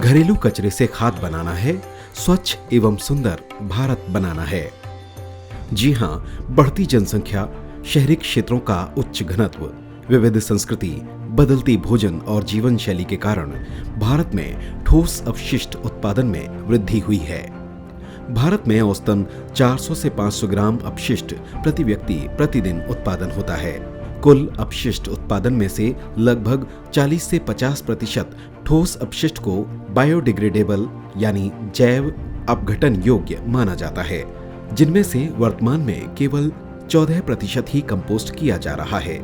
घरेलू कचरे से खाद बनाना है, स्वच्छ एवं सुंदर भारत बनाना है। जी हां, बढ़ती जनसंख्या, शहरी क्षेत्रों का उच्च घनत्व, विविध संस्कृति, बदलती भोजन और जीवन शैली के कारण भारत में ठोस अपशिष्ट उत्पादन में वृद्धि हुई है। भारत में औसतन 400 से 500 ग्राम अपशिष्ट प्रति व्यक्ति प्रतिदिन उत्पादन होता है। कुल अपशिष्ट उत्पादन में से लगभग 40 से 50% ठोस अपशिष्ट को बायोडिग्रेडेबल यानी जैव अपघटन योग्य माना जाता है, जिनमें से वर्तमान में केवल 14% ही कंपोस्ट किया जा रहा है।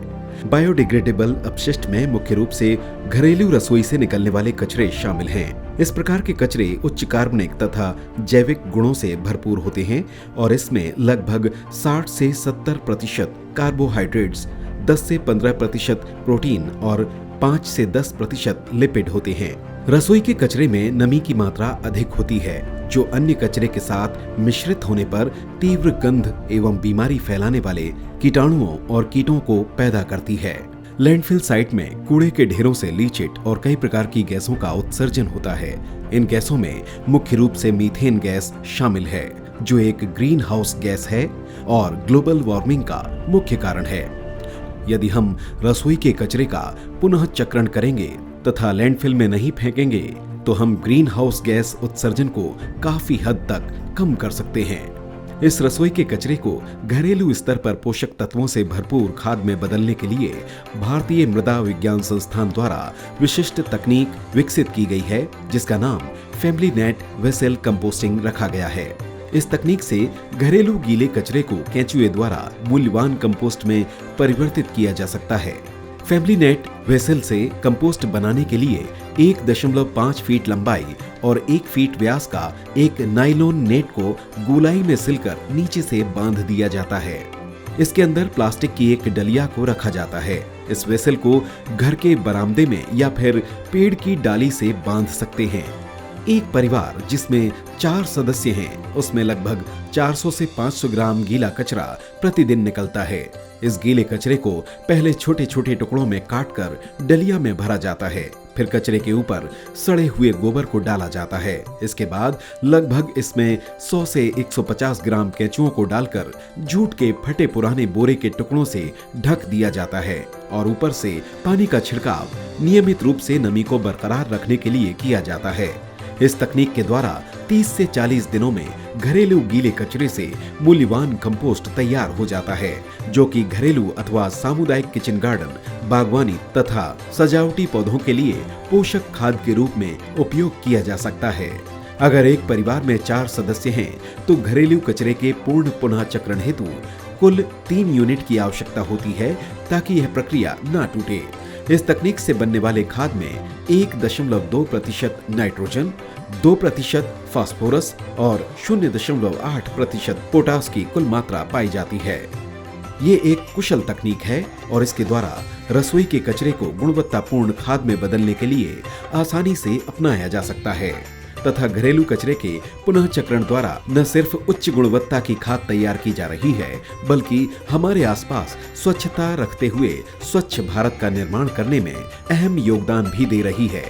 बायोडिग्रेडेबल अपशिष्ट में मुख्य रूप से घरेलू रसोई से निकलने वाले कचरे शामिल हैं। इस प्रकार के कचरे उच्च कार्बनिक तथा जैविक गुणों से भरपूर होते हैं और इसमें लगभग 60 से 70% कार्बोहाइड्रेट्स, 10 से 15% प्रोटीन और 5 से 10% लिपिड होते हैं। रसोई के कचरे में नमी की मात्रा अधिक होती है, जो अन्य कचरे के साथ मिश्रित होने पर तीव्र गंध एवं बीमारी फैलाने वाले कीटाणुओं और कीटों को पैदा करती है। लैंडफिल साइट में कूड़े के ढेरों से लीचिट और कई प्रकार की गैसों का उत्सर्जन होता है। इन गैसों में मुख्य रूप से मीथेन गैस शामिल है, जो एक ग्रीन हाउस गैस है और ग्लोबल वार्मिंग का मुख्य कारण है। यदि हम रसोई के कचरे का पुनः चक्रण करेंगे तथा लैंडफिल में नहीं फेंकेंगे तो हम ग्रीन हाउस गैस उत्सर्जन को काफी हद तक कम कर सकते हैं। इस रसोई के कचरे को घरेलू स्तर पर पोषक तत्वों से भरपूर खाद में बदलने के लिए भारतीय मृदा विज्ञान संस्थान द्वारा विशिष्ट तकनीक विकसित की गई है, जिसका नाम फैमिली नेट वेसल कंपोस्टिंग रखा गया है। इस तकनीक से घरेलू गीले कचरे को केंचुए द्वारा मूल्यवान कंपोस्ट में परिवर्तित किया जा सकता है। फैमिली नेट वेसल से कंपोस्ट बनाने के लिए 1.5 फीट लंबाई और 1 फीट व्यास का एक नायलॉन नेट को गोलाई में सिलकर नीचे से बांध दिया जाता है। इसके अंदर प्लास्टिक की एक डलिया को रखा जाता है। इस वेसल को घर के बरामदे में या फिर पेड़ की डाली से बांध सकते हैं। एक परिवार जिसमें 4 सदस्य हैं, उसमें लगभग 400 से 500 ग्राम गीला कचरा प्रतिदिन निकलता है। इस गीले कचरे को पहले छोटे छोटे टुकड़ों में काटकर डलिया में भरा जाता है। फिर कचरे के ऊपर सड़े हुए गोबर को डाला जाता है। इसके बाद लगभग इसमें 100 से 150 ग्राम केंचुओं को डालकर जूट के फटे पुराने बोरे के टुकड़ों से ढक दिया जाता है और ऊपर से पानी का छिड़काव नियमित रूप से नमी को बरकरार रखने के लिए किया जाता है। इस तकनीक के द्वारा 30 से 40 दिनों में घरेलू गीले कचरे से मूल्यवान कंपोस्ट तैयार हो जाता है, जो कि घरेलू अथवा सामुदायिक किचन गार्डन, बागवानी तथा सजावटी पौधों के लिए पोषक खाद के रूप में उपयोग किया जा सकता है। अगर एक परिवार में 4 सदस्य हैं, तो घरेलू कचरे के पूर्ण पुनः चक्रण हेतु कुल 3 यूनिट की आवश्यकता होती है, ताकि यह प्रक्रिया न टूटे। इस तकनीक से बनने वाले खाद में 1.2% नाइट्रोजन, 2% फास्फोरस और 0.8% पोटास की कुल मात्रा पाई जाती है। ये एक कुशल तकनीक है और इसके द्वारा रसोई के कचरे को गुणवत्तापूर्ण खाद में बदलने के लिए आसानी से अपनाया जा सकता है तथा घरेलू कचरे के पुनः चक्रण द्वारा न सिर्फ उच्च गुणवत्ता की खाद तैयार की जा रही है, बल्कि हमारे आसपास स्वच्छता रखते हुए स्वच्छ भारत का निर्माण करने में अहम योगदान भी दे रही है।